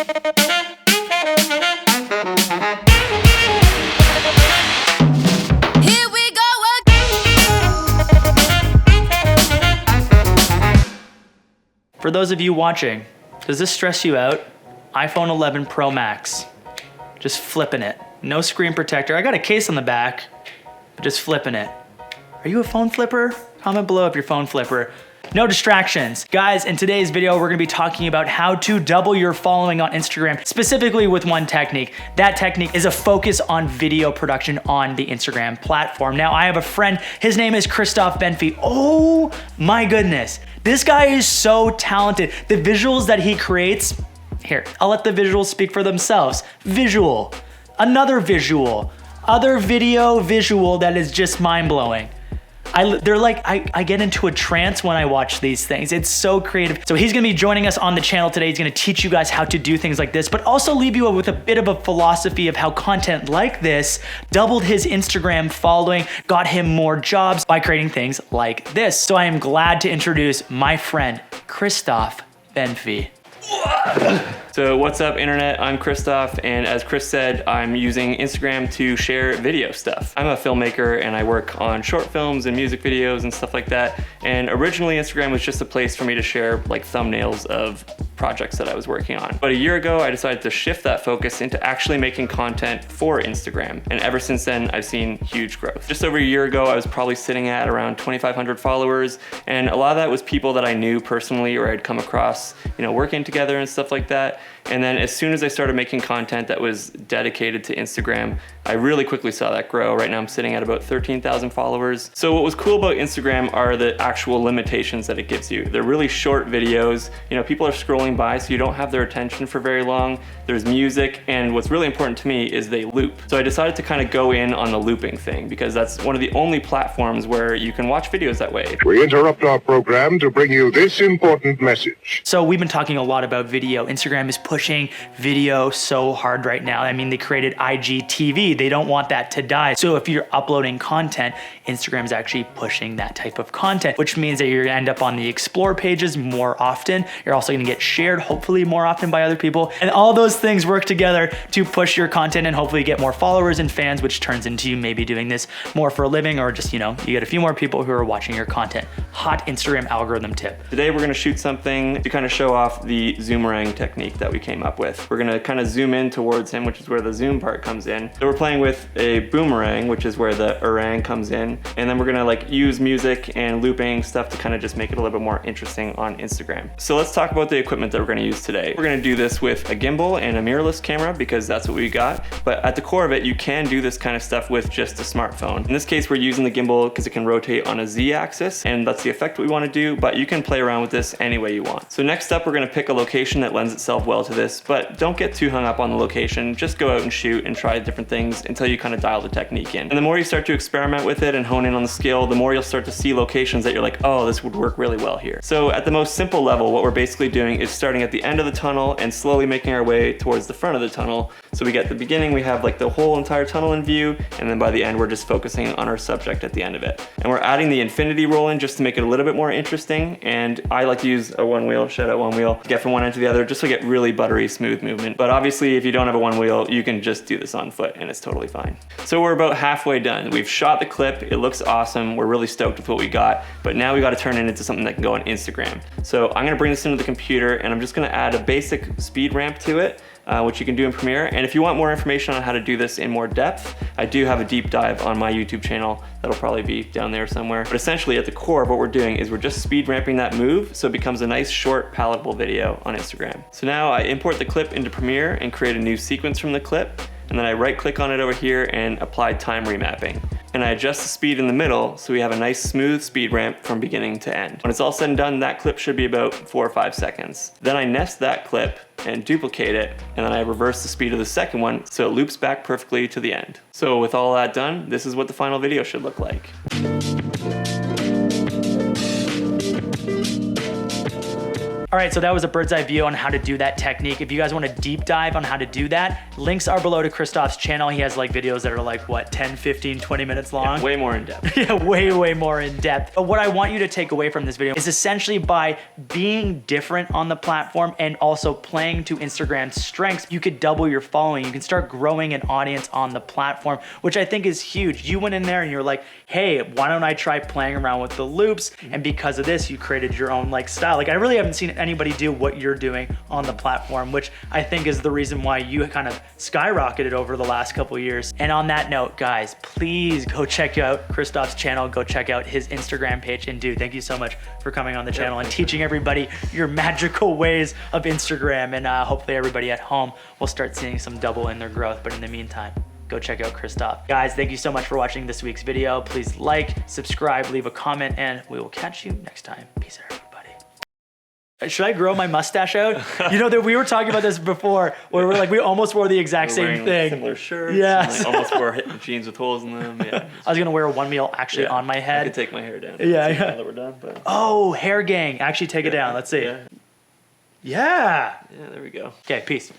Here we go again. For those of you watching, does this stress you out? iPhone 11 Pro Max. Just flipping it. No screen protector. I got a case on the back, but just flipping it. Are you a phone flipper? Comment below if you're a phone flipper. No distractions. Guys, in today's video, we're gonna be talking about how to double your following on Instagram, specifically with one technique. That technique is a focus on video production on the Instagram platform. Now, I have a friend, his name is Christoph. Oh my goodness. This guy is so talented. The visuals that he creates, here, I'll let the visuals speak for themselves. Visual, another visual, other video visual that is just mind-blowing. They're like, I get into a trance when I watch these things. It's so creative. So he's gonna be joining us on the channel today. He's gonna teach you guys how to do things like this, but also leave you with a bit of a philosophy of how content like this doubled his Instagram following, got him more jobs by creating things like this. So I am glad to introduce my friend, Christoph Benfi. So what's up, internet? I'm Christoph, and as Chris said, I'm using Instagram to share video stuff. I'm a filmmaker and I work on short films and music videos and stuff like that. And originally Instagram was just a place for me to share like thumbnails of projects that I was working on. But a year ago, I decided to shift that focus into actually making content for Instagram. And ever since then, I've seen huge growth. Just over a year ago, I was probably sitting at around 2,500 followers. And a lot of that was people that I knew personally or I'd come across, working together and stuff like that. And then as soon as I started making content that was dedicated to Instagram, I really quickly saw that grow. Right now I'm sitting at about 13,000 followers. So what was cool about Instagram are the actual limitations that it gives you. They're really short videos. People are scrolling by, so you don't have their attention for very long. There's music, and what's really important to me is they loop. So I decided to kind of go in on the looping thing because that's one of the only platforms where you can watch videos that way. We interrupt our program to bring you this important message. So we've been talking a lot about video. Instagram is pushing video so hard right now. I mean, they created IGTV. They don't want that to die. So if you're uploading content, Instagram is actually pushing that type of content, which means that you're gonna end up on the explore pages more often. You're also gonna get shared hopefully more often by other people. And all those things work together to push your content and hopefully get more followers and fans, which turns into you maybe doing this more for a living or just, you get a few more people who are watching your content. Hot Instagram algorithm tip. Today we're gonna shoot something to kind of show off the zoomerang technique that we came up with. We're gonna kind of zoom in towards him, which is where the zoom part comes in. So we're playing with a boomerang, which is where the orang comes in. And then we're gonna use music and looping stuff to kind of just make it a little bit more interesting on Instagram. So let's talk about the equipment that we're gonna use today. We're gonna do this with a gimbal and a mirrorless camera because that's what we got. But at the core of it, you can do this kind of stuff with just a smartphone. In this case, we're using the gimbal because it can rotate on a Z-axis, and that's the effect we wanna do, but you can play around with this any way you want. So next up, we're gonna pick a location that lends itself well to this, but don't get too hung up on the location. Just go out and shoot and try different things until you kind of dial the technique in. And the more you start to experiment with it and hone in on the skill, the more you'll start to see locations that you're like, oh, this would work really well here. So at the most simple level, what we're basically doing is starting at the end of the tunnel and slowly making our way towards the front of the tunnel. So we get the beginning, we have the whole entire tunnel in view, and then by the end, we're just focusing on our subject at the end of it. And we're adding the infinity roll in just to make it a little bit more interesting. And I like to use a one wheel, shout out one wheel, get from one end to the other just to get really buttery smooth movement. But obviously if you don't have a one wheel, you can just do this on foot and it's totally fine. So we're about halfway done. We've shot the clip, it looks awesome. We're really stoked with what we got, but now we got to turn it into something that can go on Instagram. So I'm gonna bring this into the computer and I'm just gonna add a basic speed ramp to it, which you can do in Premiere. And if you want more information on how to do this in more depth, I do have a deep dive on my YouTube channel. That'll probably be down there somewhere. But essentially at the core of what we're doing is we're just speed ramping that move so it becomes a nice short palatable video on Instagram. So now I import the clip into Premiere and create a new sequence from the clip. And then I right click on it over here and apply time remapping. And I adjust the speed in the middle so we have a nice smooth speed ramp from beginning to end. When it's all said and done, that clip should be about 4 or 5 seconds. Then I nest that clip and duplicate it, and then I reverse the speed of the second one so it loops back perfectly to the end. So with all that done, this is what the final video should look like. All right, so that was a bird's eye view on how to do that technique. If you guys want a deep dive on how to do that, links are below to Christoph's channel. He has like videos that are like, what, 10, 15, 20 minutes long? Yeah, way more in depth. Yeah, way more in depth. But what I want you to take away from this video is essentially by being different on the platform and also playing to Instagram's strengths, you could double your following. You can start growing an audience on the platform, which I think is huge. You went in there and you're like, hey, why don't I try playing around with the loops? And because of this, you created your own like style. Like I really haven't seen anybody do what you're doing on the platform, which I think is the reason why you kind of skyrocketed over the last couple years. And on that note, guys, please go check out Christoph's channel, go check out his Instagram page. And dude, thank you so much for coming on the channel and teaching everybody your magical ways of Instagram. And hopefully everybody at home will start seeing some double in their growth. But in the meantime, go check out Christoph. Guys, thank you so much for watching this week's video. Please like, subscribe, leave a comment, and we will catch you next time. Peace out, everybody. Should I grow my mustache out? You know that we were talking about this before, where we're like, we almost wore the exact We're same wearing, thing. Like, similar shirts. Yeah. And, like, almost wore jeans with holes in them. Yeah. I was gonna wear one meal actually on my I head. could take my hair down. Yeah. Now that we're done. But... Oh, hair gang. Actually take it down. Let's see. Yeah. Yeah. Yeah, there we go. Okay, peace.